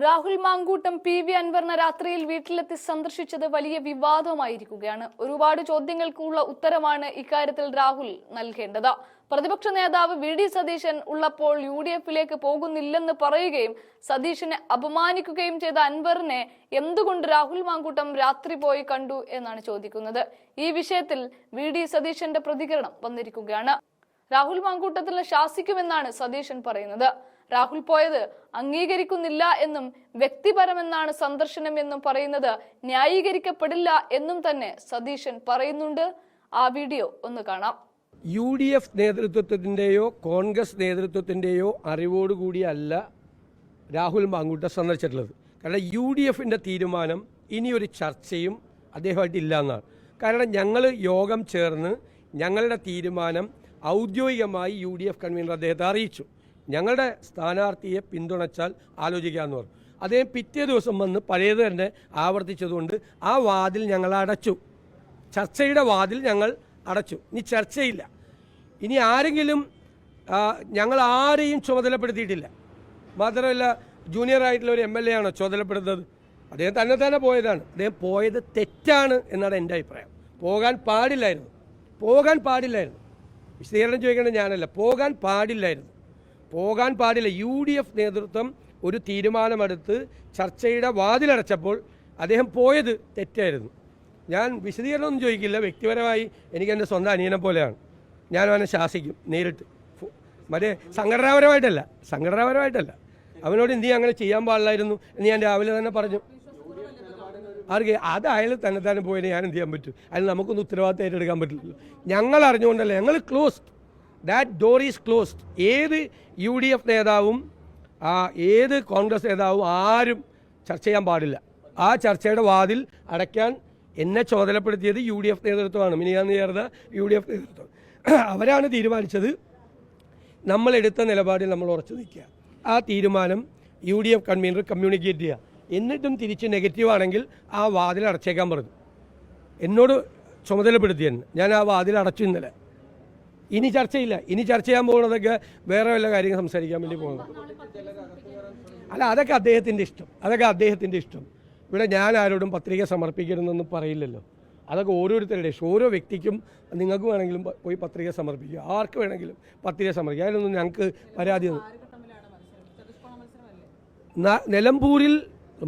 Rahul Mankoottam PV അൻവറിനെ രാത്രിയിൽ വീട്ടിലെത്തി സന്ദർശിച്ചത് വലിയ വിവാദമായിരിക്കുകയാണ്. ഒരുപാട് ചോദ്യങ്ങൾക്കുള്ള ഉത്തരമാണ് ഇക്കാര്യത്തിൽ രാഹുൽ നൽകേണ്ടത്. പ്രതിപക്ഷ നേതാവ് VD സതീശൻ ഉള്ളപ്പോൾ UDF-ലേക്ക് പോകുന്നില്ലെന്ന് പറയുകയും സതീശനെ അപമാനിക്കുകയും ചെയ്ത അൻവറിനെ എന്തുകൊണ്ട് രാഹുൽ മാങ്കൂട്ടം രാത്രി പോയി കണ്ടു എന്നാണ് ചോദിക്കുന്നത്. ഈ വിഷയത്തിൽ VD സതീശന്റെ പ്രതികരണം വന്നിരിക്കുകയാണ്. രാഹുൽ മാങ്കൂട്ടത്തിനെ ശാസിക്കുമെന്നാണ് സതീശൻ പറയുന്നത്. രാഹുൽ പോയത് അംഗീകരിക്കുന്നില്ല എന്നും വ്യക്തിപരമെന്നാണ് സന്ദർശനം എന്നും പറയുന്നത് ന്യായീകരിക്കപ്പെടില്ല എന്നും തന്നെ സതീശൻ പറയുന്നുണ്ട്. ആ വീഡിയോ ഒന്ന് കാണാം. UDF നേതൃത്വത്തിൻ്റെയോ കോൺഗ്രസ് നേതൃത്വത്തിൻ്റെയോ അറിവോടുകൂടിയല്ല രാഹുൽ മാങ്കൂട്ടം സന്ദർശിച്ചിട്ടുള്ളത്. കാരണം UDF-ന്റെ തീരുമാനം ഇനിയൊരു ചർച്ചയും അദ്ദേഹമായിട്ട് ഇല്ല എന്നാണ്. കാരണം ഞങ്ങൾ യോഗം ചേർന്ന് ഞങ്ങളുടെ തീരുമാനം ഔദ്യോഗികമായി UDF കൺവീനർ അദ്ദേഹത്തെ അറിയിച്ചു. ഞങ്ങളുടെ സ്ഥാനാർത്ഥിയെ പിന്തുണച്ചാൽ ആലോചിക്കാമെന്ന് പറഞ്ഞു. അദ്ദേഹം പിറ്റേ ദിവസം വന്ന് പഴയത് തന്നെ ആവർത്തിച്ചതുകൊണ്ട് ആ വാതിൽ ഞങ്ങൾ അടച്ചു. ചർച്ചയുടെ വാതിൽ ഞങ്ങൾ അടച്ചു. ഇനി ചർച്ചയില്ല. ഇനി ആരെങ്കിലും ഞങ്ങൾ ആരെയും ചുമതലപ്പെടുത്തിയിട്ടില്ല. മാത്രമല്ല ജൂനിയർ ആയിട്ടുള്ള ഒരു MLA ആണോ ചുമതലപ്പെടുന്നത്? അദ്ദേഹം തന്നെ പോയതാണ്. അദ്ദേഹം പോയത് തെറ്റാണ് എന്നാണ് എൻ്റെ അഭിപ്രായം. പോകാൻ പാടില്ലായിരുന്നു. വിശദീകരണം ചോദിക്കേണ്ടത് ഞാനല്ല. പോകാൻ പാടില്ല. UDF നേതൃത്വം ഒരു തീരുമാനമെടുത്ത് ചർച്ചയുടെ വാതിലടച്ചപ്പോൾ അദ്ദേഹം പോയത് തെറ്റായിരുന്നു. ഞാൻ വിശദീകരണമൊന്നും ചോദിക്കില്ല. വ്യക്തിപരമായി എനിക്ക് എൻ്റെ സ്വന്തം അനിയനെ പോലെയാണ്. ഞാൻ അവനെ ശാസിക്കും നേരിട്ട്. മറ്റേ സംഘടനാപരമായിട്ടല്ല. അവനോട് നീ അങ്ങനെ ചെയ്യാൻ പാടില്ലായിരുന്നു എന്ന് ഞാൻ രാവിലെ തന്നെ പറഞ്ഞു. ആർക്ക് അത് അയാൾ തന്നെ പോയതിന് ഞാൻ എന്ത് ചെയ്യാൻ പറ്റും? അതിന് നമുക്കൊന്നും ഉത്തരവാദിത്തം ഏറ്റെടുക്കാൻ പറ്റില്ലല്ലോ. ഞങ്ങൾ അറിഞ്ഞുകൊണ്ടല്ലേ. ഞങ്ങൾ closed. That door is closed. ഏത് UDF നേതാവും ഏത് കോൺഗ്രസ് നേതാവും ആരും ചർച്ച ചെയ്യാൻ പാടില്ല. ആ ചർച്ചയുടെ വാതിൽ അടയ്ക്കാൻ എന്നെ ചുമതലപ്പെടുത്തിയത് UDF നേതൃത്വമാണ്. മിനിയാന്ന് ചേർന്ന UDF നേതൃത്വം. അവരാണ് തീരുമാനിച്ചത്. നമ്മളെടുത്ത നിലപാടിൽ നമ്മൾ ഉറച്ചു നിൽക്കുക. ആ തീരുമാനം UDF കൺവീനർ കമ്മ്യൂണിക്കേറ്റ് ചെയ്യുക. എന്നിട്ടും തിരിച്ച് നെഗറ്റീവ് ആണെങ്കിൽ ആ വാതിൽ അടച്ചേക്കാൻ പറഞ്ഞു. എന്നോട് ചുമതലപ്പെടുത്തിയെന്ന്. ഞാൻ ആ വാതിൽ അടച്ചു ഇന്നലെ. ഇനി ചർച്ചയില്ല. ഇനി ചർച്ച ചെയ്യാൻ പോകുന്നതൊക്കെ വേറെ വല്ല കാര്യങ്ങൾ സംസാരിക്കാൻ വേണ്ടി പോകുന്നത്. അല്ല, അതൊക്കെ അദ്ദേഹത്തിൻ്റെ ഇഷ്ടം. ഇവിടെ ഞാൻ ആരോടും പത്രിക സമർപ്പിക്കരുതെന്നൊന്നും പറയില്ലല്ലോ. അതൊക്കെ ഓരോരുത്തരുടെ ഇഷ്ടം. ഓരോ വ്യക്തിക്കും നിങ്ങൾക്ക് വേണമെങ്കിലും പോയി പത്രിക സമർപ്പിക്കുക. ആർക്ക് വേണമെങ്കിലും പത്രിക സമർപ്പിക്കുക. അതിലൊന്നും ഞങ്ങൾക്ക് പരാതിയൊന്നും. നിലമ്പൂരിൽ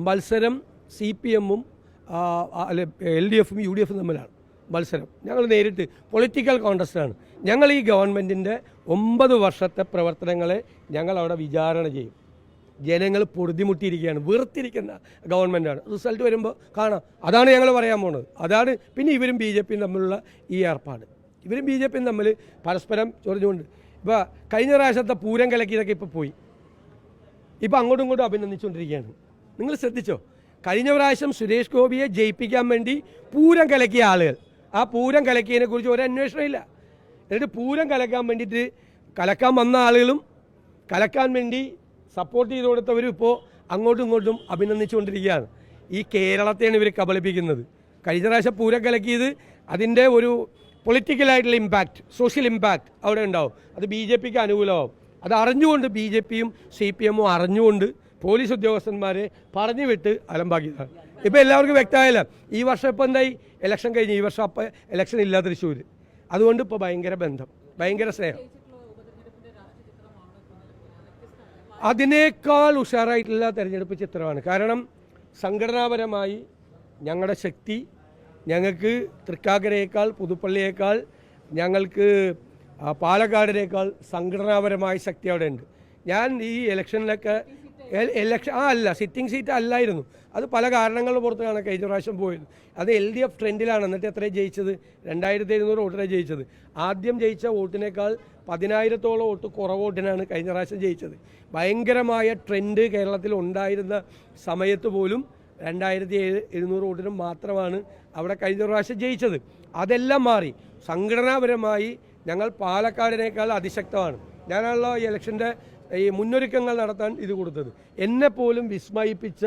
മത്സരം CPM-ഉം LDF-ഉം UDF-ഉം തമ്മിലാണ് മത്സരം. ഞങ്ങൾ നേരിട്ട് പൊളിറ്റിക്കൽ കോൺടസ്റ്റാണ്. ഞങ്ങൾ ഈ ഗവൺമെൻറ്റിൻ്റെ 9 വർഷത്തെ പ്രവർത്തനങ്ങളെ ഞങ്ങൾ അവിടെ വിചാരണ ചെയ്യും. ജനങ്ങൾ പൊറുതിമുട്ടിയിരിക്കുകയാണ്. വെറുത്തിരിക്കുന്ന ഗവൺമെൻറ്റാണ്. റിസൾട്ട് വരുമ്പോൾ കാണാം. അതാണ് ഞങ്ങൾ പറയാൻ പോകുന്നത്. അതാണ്. പിന്നെ ഇവരും BJP-യും തമ്മിലുള്ള ഈ ഏർപ്പാട്. ഇവരും BJP-യും തമ്മിൽ പരസ്പരം ചൊറിഞ്ഞുകൊണ്ട് ഇപ്പോൾ കഴിഞ്ഞ പ്രാവശ്യത്തെ പൂരം കലക്കിയതൊക്കെ ഇപ്പോൾ പോയി. ഇപ്പോൾ അങ്ങോട്ടും ഇങ്ങോട്ടും അഭിനന്ദിച്ചുകൊണ്ടിരിക്കുകയാണ്. നിങ്ങൾ ശ്രദ്ധിച്ചോ? കഴിഞ്ഞ പ്രാവശ്യം സുരേഷ് ഗോപിയെ ജയിപ്പിക്കാൻ വേണ്ടി പൂരം കലക്കിയ ആളുകൾ, ആ പൂരം കലക്കിയതിനെ കുറിച്ച് ഒരു അന്വേഷണമില്ല. എന്നിട്ട് പൂരം കലക്കാൻ വേണ്ടിയിട്ട് കലക്കാൻ വന്ന ആളുകളും കലക്കാൻ വേണ്ടി സപ്പോർട്ട് ചെയ്ത് കൊടുത്തവരും ഇപ്പോൾ അങ്ങോട്ടും ഇങ്ങോട്ടും അഭിനന്ദിച്ചുകൊണ്ടിരിക്കുകയാണ്. ഈ കേരളത്തെയാണ് ഇവർ കബളിപ്പിക്കുന്നത്. കഴിഞ്ഞ പ്രാവശ്യം പൂരം കലക്കിയത് അതിൻ്റെ ഒരു പൊളിറ്റിക്കലായിട്ടുള്ള ഇമ്പാക്റ്റ്, സോഷ്യൽ ഇമ്പാക്റ്റ് അവിടെ ഉണ്ടാവും. അത് BJP-ക്ക് അനുകൂലമാവും. അത് അറിഞ്ഞുകൊണ്ട് BJP-യും CPM-ഉം അറിഞ്ഞുകൊണ്ട് പോലീസ് ഉദ്യോഗസ്ഥന്മാരെ പറഞ്ഞു വിട്ട് അലമ്പാക്കിയതാണ്. ഇപ്പോൾ എല്ലാവർക്കും വ്യക്തമായില്ല. ഈ വർഷം ഇപ്പോൾ എന്തായി? ഇലക്ഷൻ കഴിഞ്ഞ്. ഈ വർഷം അപ്പോൾ ഇലക്ഷൻ ഇല്ല തൃശ്ശൂർ. അതുകൊണ്ട് ഇപ്പോൾ ഭയങ്കര ബന്ധം, ഭയങ്കര സ്നേഹം. അതിനേക്കാൾ ഉഷാറായിട്ടുള്ള തെരഞ്ഞെടുപ്പ് ചിത്രമാണ്. കാരണം സംഘടനാപരമായി ഞങ്ങളുടെ ശക്തി, ഞങ്ങൾക്ക് തൃക്കാക്കരയേക്കാൾ പുതുപ്പള്ളിയേക്കാൾ ഞങ്ങൾക്ക് പാലക്കാടിനേക്കാൾ സംഘടനാപരമായ ശക്തി അവിടെ ഉണ്ട്. ഞാൻ ഈ ഇലക്ഷനിലൊക്കെ സിറ്റിംഗ് സീറ്റ് അല്ലായിരുന്നു. അത് പല കാരണങ്ങളുടെ പുറത്താണ് കഴിഞ്ഞ പ്രാവശ്യം പോയത്. അത് LDF ട്രെൻഡിലാണ്. എന്നിട്ട് എത്രയും ജയിച്ചത്? 2700 വോട്ടിനെ ജയിച്ചത്. ആദ്യം ജയിച്ച വോട്ടിനേക്കാൾ 10,000-ഓളം വോട്ട് കുറവ് വോട്ടിനാണ് കഴിഞ്ഞ പ്രാവശ്യം ജയിച്ചത്. ഭയങ്കരമായ ട്രെൻഡ് കേരളത്തിൽ ഉണ്ടായിരുന്ന സമയത്ത് പോലും 2700 വോട്ടിനും മാത്രമാണ് അവിടെ കഴിഞ്ഞ പ്രാവശ്യം ജയിച്ചത്. അതെല്ലാം മാറി. സംഘടനാപരമായി ഞങ്ങൾ പാലക്കാടിനേക്കാൾ അതിശക്തമാണ്. ഞാനാണല്ലോ ഈ ഇലക്ഷൻ്റെ ഈ മുന്നൊരുക്കങ്ങൾ നടത്താൻ ഇത് കൊടുത്തത്. എന്നെപ്പോലും വിസ്മയിപ്പിച്ച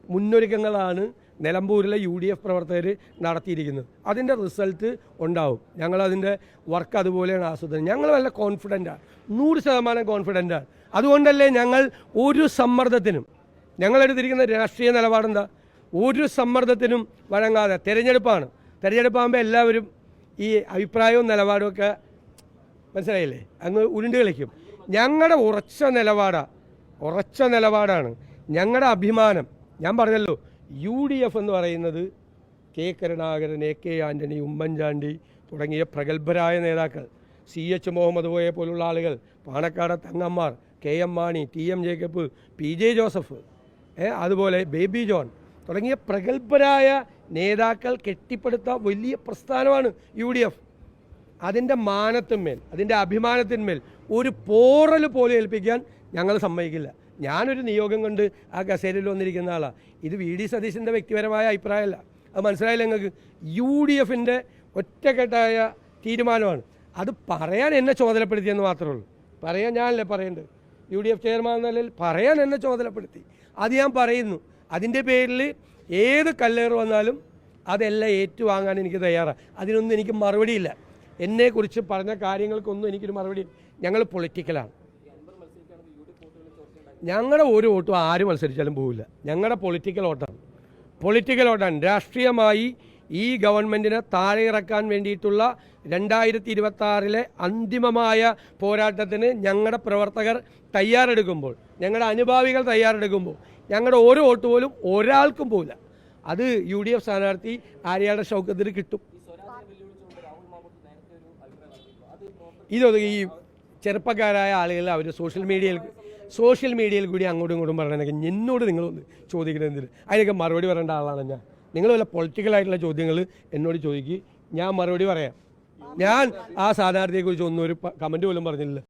മുന്നൊരുക്കങ്ങളാണ് നിലമ്പൂരിലെ UDF പ്രവർത്തകർ നടത്തിയിരിക്കുന്നത്. അതിൻ്റെ റിസൾട്ട് ഉണ്ടാവും. ഞങ്ങളതിൻ്റെ വർക്ക് അതുപോലെയാണ് ആസ്വദിക്കുന്നത്. ഞങ്ങൾ നല്ല കോൺഫിഡൻ്റാണ്, 100% കോൺഫിഡൻ്റാണ്. അതുകൊണ്ടല്ലേ ഞങ്ങൾ ഒരു സമ്മർദ്ദത്തിനും ഞങ്ങളെടുത്തിരിക്കുന്ന രാഷ്ട്രീയ നിലപാടെന്താ? ഒരു സമ്മർദ്ദത്തിനും വഴങ്ങാതെ തെരഞ്ഞെടുപ്പാകുമ്പോൾ എല്ലാവരും ഈ അഭിപ്രായവും നിലപാടും ഒക്കെ മനസ്സിലായില്ലേ, അങ്ങ് ഉരുണ്ട് കളിക്കും. ഞങ്ങളുടെ ഉറച്ച നിലപാടാണ് ഞങ്ങളുടെ അഭിമാനം. ഞാൻ പറഞ്ഞല്ലോ, UDF എന്ന് പറയുന്നത് കെ കരുണാകരൻ, AK ആൻ്റണി, ഉമ്മൻചാണ്ടി തുടങ്ങിയ പ്രഗത്ഭരായ നേതാക്കൾ, CH മുഹമ്മദ് കോയെ പോലുള്ള ആളുകൾ, പാണക്കാട് തങ്ങന്മാർ, KM Mani, TM Jacob, PJ Joseph, അതുപോലെ ബേബി ജോൺ തുടങ്ങിയ പ്രഗത്ഭരായ നേതാക്കൾ കെട്ടിപ്പടുത്ത വലിയ പ്രസ്ഥാനമാണ് UDF. അതിൻ്റെ മാനത്തിന്മേൽ, അതിൻ്റെ അഭിമാനത്തിന്മേൽ ഒരു പോറൽ പോലും ഏൽപ്പിക്കാൻ ഞങ്ങൾ സമ്മതിക്കില്ല. ഞാനൊരു നിയോഗം കൊണ്ട് ആ കസേരയിൽ വന്നിരിക്കുന്ന ആളാണ്. ഇത് VD സതീശൻ്റെ വ്യക്തിപരമായ അഭിപ്രായമല്ല. അത് മനസ്സിലായില്ല നിങ്ങൾക്ക്? UDFൻ്റെ ഒറ്റക്കെട്ടായ തീരുമാനമാണ്. അത് പറയാൻ എന്നെ ചുമതലപ്പെടുത്തിയെന്ന് മാത്രമേ ഉള്ളൂ. പറയാൻ ഞാനല്ലേ പറയേണ്ടത്. UDF ചെയർമാൻ എന്ന നിലയിൽ പറയാൻ എന്നെ ചുമതലപ്പെടുത്തി. അത് ഞാൻ പറയുന്നു. അതിൻ്റെ പേരിൽ ഏത് കല്ലേറ് വന്നാലും അതെല്ലാം ഏറ്റുവാങ്ങാൻ എനിക്ക് തയ്യാറാണ്. അതിനൊന്നും എനിക്ക് മറുപടിയില്ല. എന്നെക്കുറിച്ച് പറഞ്ഞ കാര്യങ്ങൾക്കൊന്നും എനിക്കൊരു മറുപടി. ഞങ്ങൾ പൊളിറ്റിക്കലാണ്. ഞങ്ങളുടെ ഒരു വോട്ടും ആര് മത്സരിച്ചാലും പോവില്ല. ഞങ്ങളുടെ പൊളിറ്റിക്കൽ വോട്ടാണ്. രാഷ്ട്രീയമായി ഈ ഗവൺമെൻറ്റിനെ താഴെ ഇറക്കാൻ വേണ്ടിയിട്ടുള്ള 2026 അന്തിമമായ പോരാട്ടത്തിന് ഞങ്ങളുടെ പ്രവർത്തകർ തയ്യാറെടുക്കുമ്പോൾ, ഞങ്ങളുടെ അനുഭാവികൾ തയ്യാറെടുക്കുമ്പോൾ ഞങ്ങളുടെ ഒരു വോട്ട് പോലും ഒരാൾക്കും പോവില്ല. അത് UDF സ്ഥാനാർത്ഥി ആര്യാടെ ഷൗക്കത്തിന് കിട്ടും. ഇതൊക്കെ ഈ ചെറുപ്പക്കാരായ ആളുകൾ അവർ സോഷ്യൽ മീഡിയയിൽ കൂടി അങ്ങോട്ടും ഇങ്ങോട്ടും പറയണതൊക്കെ എന്നോട് നിങ്ങളൊന്ന് ചോദിക്കണമെന്നില്ല. അതിനൊക്കെ മറുപടി പറയേണ്ട ആളാണ് ഞാൻ. നിങ്ങൾ വല്ല പൊളിറ്റിക്കലായിട്ടുള്ള ചോദ്യങ്ങൾ എന്നോട് ചോദിക്കുക, ഞാൻ മറുപടി പറയാം. ഞാൻ ആ സ്ഥാനാർത്ഥിയെക്കുറിച്ച് ഒന്നും ഒരു കമൻറ്റ് പോലും പറഞ്ഞില്ല.